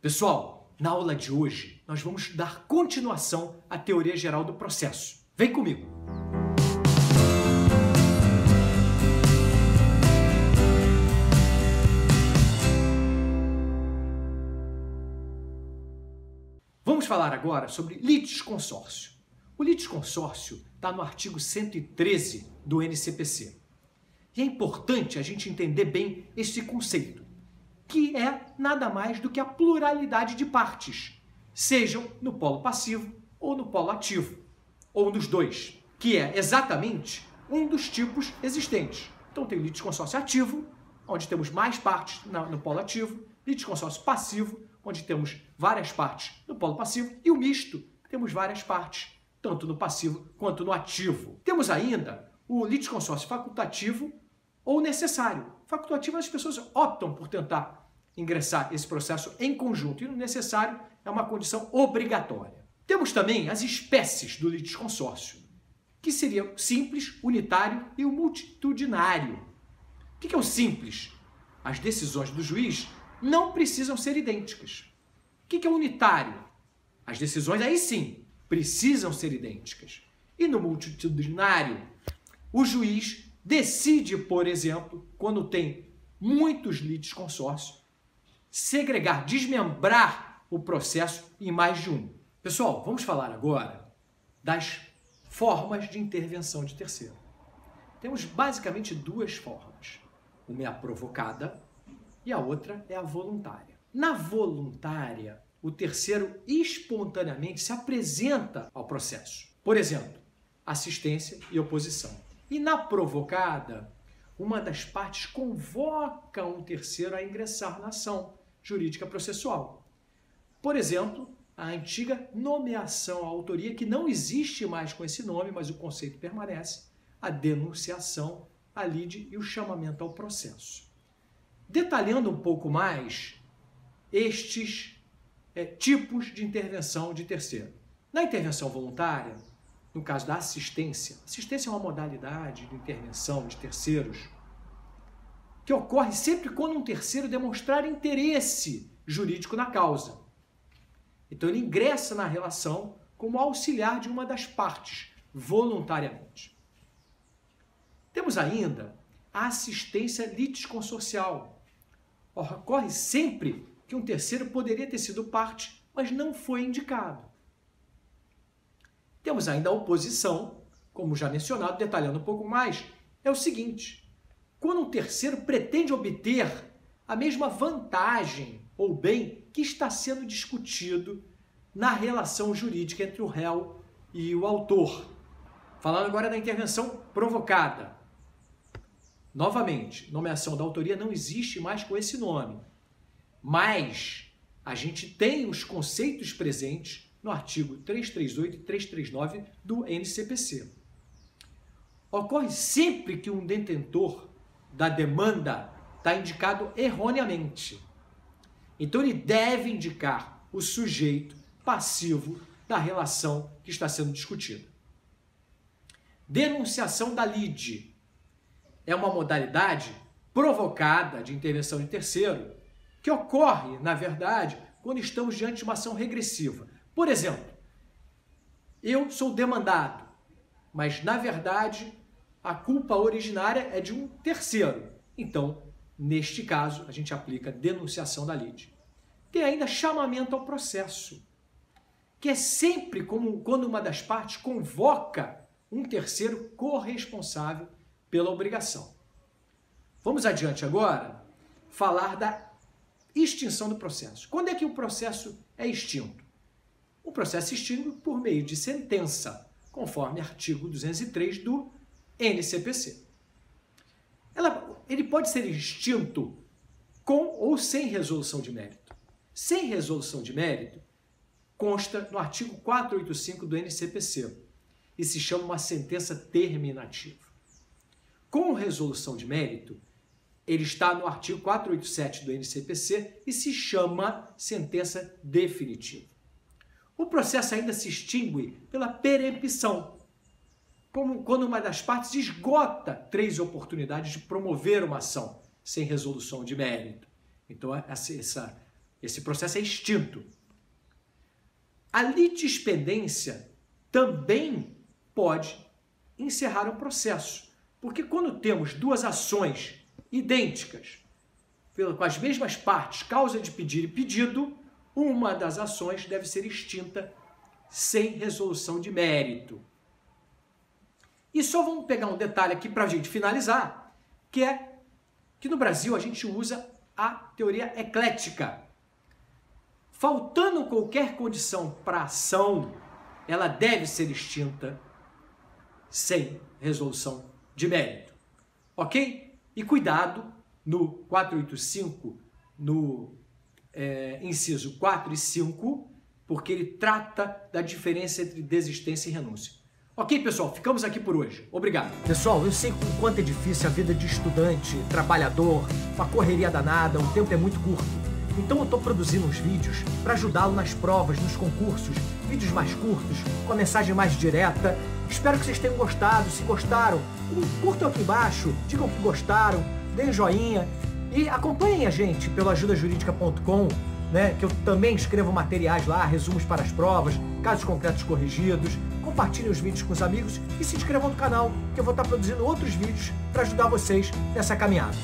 Pessoal, na aula de hoje, nós vamos dar continuação à teoria geral do processo. Vem comigo! Vamos falar agora sobre litisconsórcio. O litisconsórcio está no artigo 113 do NCPC. E é importante a gente entender bem esse conceito, que é nada mais do que a pluralidade de partes, sejam no polo passivo ou no polo ativo, ou nos dois, que é exatamente um dos tipos existentes. Então tem o litisconsórcio ativo, onde temos mais partes no polo ativo, litisconsórcio passivo, onde temos várias partes no polo passivo, e o misto, temos várias partes, tanto no passivo quanto no ativo. Temos ainda o litisconsórcio facultativo ou necessário. Facultativo, as pessoas optam por tentar ingressar esse processo em conjunto, e no necessário é uma condição obrigatória. Temos também as espécies do litisconsórcio, que seria o simples, unitário e o multitudinário. O que é o simples? As decisões do juiz não precisam ser idênticas. O que é o unitário? As decisões, aí sim, precisam ser idênticas. E no multitudinário, o juiz decide, por exemplo, quando tem muitos litisconsórcios, segregar, desmembrar o processo em mais de um. Pessoal, vamos falar agora das formas de intervenção de terceiro. Temos basicamente duas formas. Uma é a provocada e a outra é a voluntária. Na voluntária, o terceiro espontaneamente se apresenta ao processo. Por exemplo, assistência e oposição. E na provocada, uma das partes convoca um terceiro a ingressar na ação jurídica processual. Por exemplo, a antiga nomeação à autoria, que não existe mais com esse nome, mas o conceito permanece, a denunciação, a lide e o chamamento ao processo. Detalhando um pouco mais estes tipos de intervenção de terceiro. Na intervenção voluntária, no caso da assistência é uma modalidade de intervenção de terceiros que ocorre sempre quando um terceiro demonstrar interesse jurídico na causa. Então ele ingressa na relação como auxiliar de uma das partes, voluntariamente. Temos ainda a assistência litisconsorcial. Ocorre sempre que um terceiro poderia ter sido parte, mas não foi indicado. Temos ainda a oposição, como já mencionado, detalhando um pouco mais, é o seguinte: quando um terceiro pretende obter a mesma vantagem ou bem que está sendo discutido na relação jurídica entre o réu e o autor. Falando agora da intervenção provocada. Novamente, nomeação da autoria não existe mais com esse nome, mas a gente tem os conceitos presentes no artigo 338 e 339 do NCPC. Ocorre sempre que um detentor da demanda está indicado erroneamente. Então ele deve indicar o sujeito passivo da relação que está sendo discutida. Denunciação da lide é uma modalidade provocada de intervenção de terceiro que ocorre, na verdade, quando estamos diante de uma ação regressiva. Por exemplo, eu sou demandado, mas, na verdade, a culpa originária é de um terceiro. Então, neste caso, a gente aplica denunciação da lide. Tem ainda chamamento ao processo, que é sempre quando uma das partes convoca um terceiro corresponsável pela obrigação. Vamos adiante agora falar da extinção do processo. Quando é que o processo é extinto? O processo é extinto por meio de sentença, conforme artigo 203 do NCPC. Ele pode ser extinto com ou sem resolução de mérito. Sem resolução de mérito, consta no artigo 485 do NCPC e se chama uma sentença terminativa. Com resolução de mérito, ele está no artigo 487 do NCPC e se chama sentença definitiva. O processo ainda se extingue pela perempção, como quando uma das partes esgota 3 oportunidades de promover uma ação sem resolução de mérito. Então, essa Esse processo é extinto. A litispendência também pode encerrar o processo, porque quando temos duas ações idênticas, com as mesmas partes, causa de pedir e pedido, uma das ações deve ser extinta sem resolução de mérito. E só vamos pegar um detalhe aqui para a gente finalizar, que é que no Brasil a gente usa a teoria eclética. Faltando qualquer condição para a ação, ela deve ser extinta sem resolução de mérito. Ok? E cuidado no 485, no inciso 4 e 5, porque ele trata da diferença entre desistência e renúncia. Ok, pessoal? Ficamos aqui por hoje. Obrigado. Pessoal, eu sei o quanto é difícil a vida de estudante, trabalhador, uma correria danada, o tempo é muito curto. Então eu estou produzindo uns vídeos para ajudá-lo nas provas, nos concursos, vídeos mais curtos, com a mensagem mais direta. Espero que vocês tenham gostado. Se gostaram, curtam aqui embaixo, digam que gostaram, deem joinha e acompanhem a gente pelo ajudajuridica.com, né, que eu também escrevo materiais lá, resumos para as provas, casos concretos corrigidos. Compartilhem os vídeos com os amigos e se inscrevam no canal, que eu vou estar produzindo outros vídeos para ajudar vocês nessa caminhada.